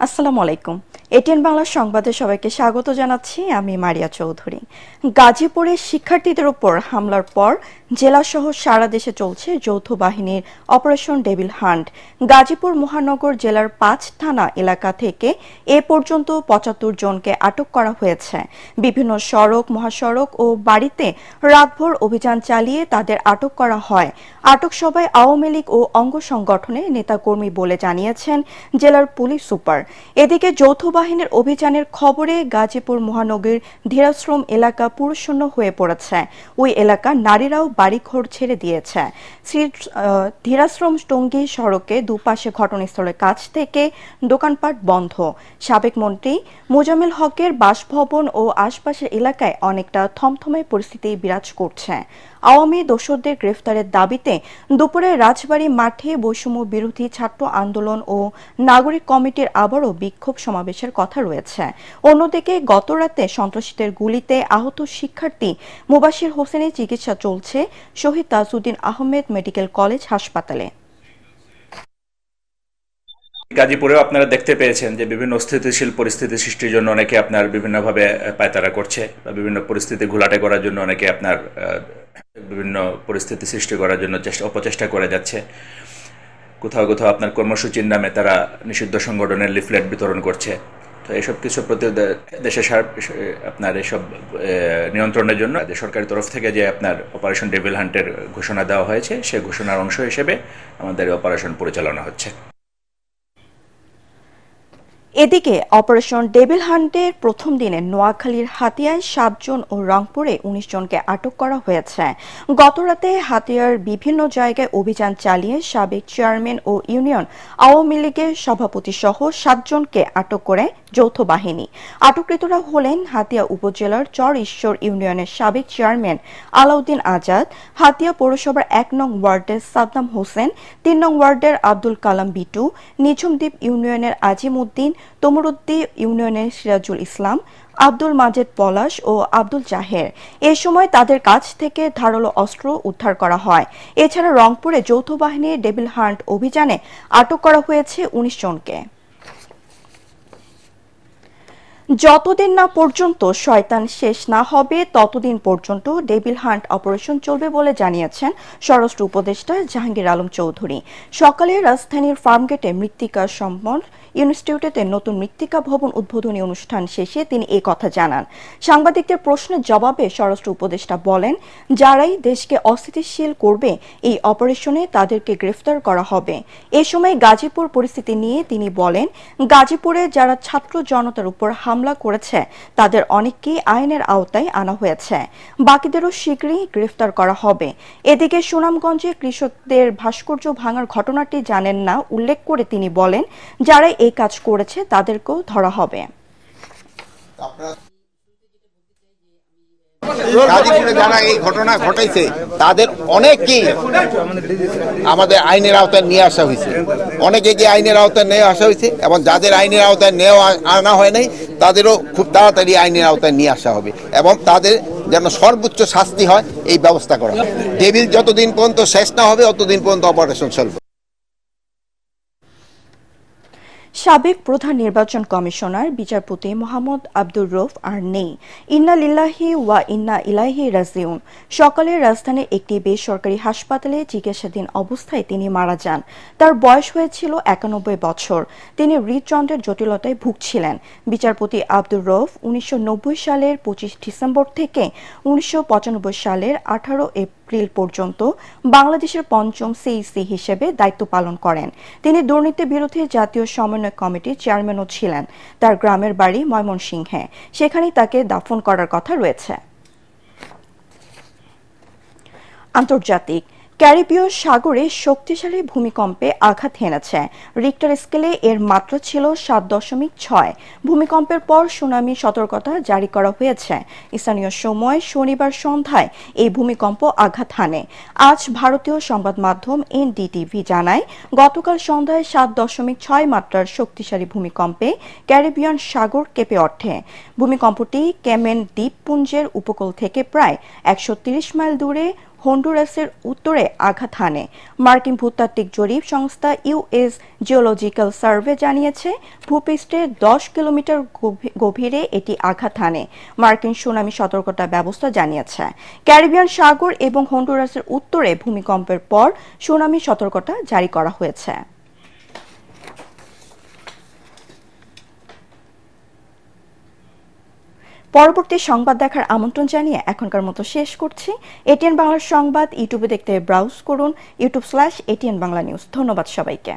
আসসালামু আলাইকুম। এটিএন বাংলা সংবাদে সবাইকে স্বাগত জানাচ্ছি। আমি মারিয়া চৌধুরী। গাজীপুরে শিক্ষার্থীদের উপর হামলার পর জেলাসহ সারা দেশে চলছে যৌথ বাহিনীর অপারেশন ডেভিল হান্ট। গাজীপুর মহানগর জেলার ৫ থানা এলাকা থেকে এ পর্যন্ত ৭৫ জনকে আটক করা হয়েছে। বিভিন্ন সড়ক, মহাসড়ক ও বাড়িতে রাতভর অভিযান চালিয়ে তাদের আটক করা হয়। আটক সবাই আওয়ামী লীগ ও অঙ্গ সংগঠনের নেতাকর্মী বলে জানিয়েছেন জেলার পুলিশ সুপার। এদিকে যৌথ বাহিনীর অভিযানের খবরে গাজীপুর মহানগরীর ধীরাশ্রম এলাকা পুরুষশূন্য হয়ে পড়েছে। ওই এলাকার নারীরাও বাড়িঘর ছেড়ে দিয়েছে। ধীরাশ্রম টঙ্গী সড়কে দুপাশে ঘটনাস্থলের কাছ থেকে দোকানপাট বন্ধ। সাবেক মন্ত্রী মোজাম্মেল হকের বাসভবন ও আশপাশের এলাকায় অনেকটা থমথমে পরিস্থিতি বিরাজ করছে। আওয়ামী দোসরদের গ্রেফতারের দাবিতে দুপুরে রাজবাড়ী মাঠে বৈষম্য বিরোধী ছাত্র আন্দোলন ও নাগরিক কমিটির আবারও বিক্ষোভ সমাবেশের কথা রয়েছে। অন্যদিকে গতরাতে সন্ত্রাসীদের গুলিতে আহত শিক্ষার্থী মুবাশির হোসেনের চিকিৎসা চলছে শহীদ তাজউদ্দিন আহমেদ মেডিকেল কলেজ হাসপাতালে। গাজীপুরেও আপনারা দেখতে পেয়েছেন যে বিভিন্ন অস্থিতিশীল পরিস্থিতি সৃষ্টির জন্য অনেকে আপনার বিভিন্নভাবে পায়তারা করছে বা বিভিন্ন পরিস্থিতি ঘোলাটে করার জন্য অনেকে আপনার বিভিন্ন পরিস্থিতি সৃষ্টি করার জন্য অপচেষ্টা করে যাচ্ছে। কোথাও কোথাও আপনার কর্মসূচির নামে তারা নিষিদ্ধ সংগঠনের লিফলেট বিতরণ করছে। তো এইসব কিছু প্রতি দেশে আপনার এসব নিয়ন্ত্রণের জন্য সরকারি তরফ থেকে যে আপনার অপারেশন ডেভিল হান্টের ঘোষণা দেওয়া হয়েছে, সে ঘোষণার অংশ হিসেবে আমাদের অপারেশন পরিচালনা হচ্ছে। এদিকে অপারেশন ডেভিল হান্টের প্রথম দিনে নোয়াখালীর হাতিয়ায় ৭ জন ও রংপুরে ১৯ জনকে আটক করা হয়েছে। গতরাতে হাতিয়ার বিভিন্ন জায়গায় অভিযান চালিয়ে সাবেক চেয়ারম্যান ও ইউনিয়ন আওয়ামী লীগের সভাপতি সহ ৭ জনকে আটক করে যৌথ বাহিনী। আটককৃতরা হলেন হাতিয়া উপজেলার চর ঈশ্বর ইউনিয়নের সাবেক চেয়ারম্যান আলাউদ্দিন আজাদ, হাতিয়া পৌরসভার ১ নং ওয়ার্ডের সাদ্দাম হোসেন, ৩ নং ওয়ার্ডের আব্দুল কালাম বিটু, নিঝুমদ্বীপ ইউনিয়নের আজিম উদ্দিন, তমরুদ্দি ইউনিয়নের সিরাজুল ইসলাম, আব্দুল মাজেদ পলাশ ও আব্দুল জাহের। এ সময় তাদের কাছ থেকে ধারালো অস্ত্র উদ্ধার করা হয়। এছাড়া রংপুরে যৌথ বাহিনীর ডেভিল হান্ট অভিযানে আটক করা হয়েছে ১৯ জনকে। যতদিন না পর্যন্ত শয়তান শেষ না হবে ততদিন পর্যন্ত ডেভিল হান্ট অপারেশন চলবে বলে জানিয়েছেন স্বরাষ্ট্র উপদেষ্টা জাহাঙ্গীর আলম চৌধুরী। সকালে রাজধানীর ফার্মগেটে মৃত্তিকা সম্মান ইনস্টিটিউটে নতুন মৃত্তিকা ভবন উদ্বোধনী অনুষ্ঠান শেষে তিনি এই কথা জানান। সাংবাদিকদের প্রশ্নের জবাবে স্বরাষ্ট্র উপদেষ্টা বলেন, যারাই দেশকে অস্থিতিশীল করবে এই অপারেশনে তাদেরকে গ্রেফতার করা হবে। এ সময় গাজীপুর পরিস্থিতি নিয়ে তিনি বলেন, গাজীপুরে যারা ছাত্র জনতার উপর হামলা করেছে তাদের অনেককেই আইনের আওতায় আনা হয়েছে, বাকিদেরও শীঘ্রই গ্রেফতার করা হবে। এদিকে সুনামগঞ্জে কৃষকদের ভাস্কর্য ভাঙার ঘটনাটি জানেন না উল্লেখ করে তিনি বলেন, যারা এই কাজ করেছে তাদেরকেও ধরা হবে। গাজীপুরে যারা এই ঘটনা ঘটাইছে তাদের অনেকেই আমাদের আইনের আওতায় নিয়ে আসা হয়েছে, অনেকে যে আইনের আওতায় নিয়ে আসা হয়েছে এবং যাদের আইনের আওতায় আনা হয় নাই তাদেরও খুব তাড়াতাড়ি আইনের আওতায় নিয়ে আসা হবে এবং তাদের যেন সর্বোচ্চ শাস্তি হয় এই ব্যবস্থা করা হবে। ডেভিল যতদিন পর্যন্ত শেষ না হবে ততদিন পর্যন্ত অপারেশন চলবে। সাবেক প্রধান নির্বাচন কমিশনার বিচারপতি মোহাম্মদ আব্দুর রউফ আর নেই। ইন্না লিল্লাহি ওয়া ইন্না ইলাইহি রাজিউন। সকালে রাজধানীর একটি বেসরকারি হাসপাতালে চিকিৎসাধীন অবস্থায় তিনি মারা যান। তার বয়স হয়েছিল ৯১ বছর। তিনি হৃদযন্ত্রের জটিলতায় ভুগছিলেন। বিচারপতি আব্দুর রউফ ১৯৯০ সালের ২৫ ডিসেম্বর থেকে ১৯৯৫ সালের ১৮ এপ্রিল পর্যন্ত বাংলাদেশের পঞ্চম সিইসি হিসেবে দায়িত্ব পালন করেন। তিনি দুর্নীতি বিরোধী জাতীয় সমন্বয় কমিটির চেয়ারম্যানও ছিলেন। তার গ্রামের বাড়ি ময়মনসিংহে, সেখানেই তাকে দাফন করার কথা রয়েছে। আন্তর্জাতিক ক্যারিবীয় সাগরে শক্তিশালী ভূমিকম্পে আঘাত হেনেছে। রিক্টার স্কেলে এর মাত্রা ছিল ৭.৬। ভূমিকম্পের পর সুনামি সতর্কতা জারি করা হয়েছে। স্থানীয় সময় শনিবার সন্ধ্যায় এই ভূমিকম্প আঘাত হানে। আজ ভারতীয় সংবাদ মাধ্যম এনডিটিভি জানায়, গতকাল সন্ধ্যায় ৭.৬ মাত্রার শক্তিশালী ভূমিকম্পে ক্যারিবিয়ান সাগর কেঁপে ওঠে। ভূমিকম্পটি কেমেন দ্বীপপুঞ্জের উপকূল থেকে প্রায় ১৩০ মাইল দূরে হন্ডুরাসের উত্তরে আঘাত হানে। মার্কিন ভূতাত্ত্বিক জরিপ সংস্থা ইউএস জিওলজিক্যাল সার্ভে জানিয়েছে ভূপৃষ্ঠের 10 কিলোমিটার গভীরে এটি আঘাত হানে। মার্কিন সুনামি সতর্কতা ব্যবস্থা জানিয়েছে ক্যারিবিয়ান সাগর এবং হন্ডুরাসের উত্তরে ভূমিকম্পের পর সুনামি সতর্কতা জারি করা হয়েছে। পরবর্তী সংবাদ দেখার আমন্ত্রণ জানিয়ে এখনকার মতো শেষ করছি। এটিএন বাংলার সংবাদ ইউটিউবে দেখতে ব্রাউজ করুন, youtube/ATN Bangla News। ধন্যবাদ সবাইকে।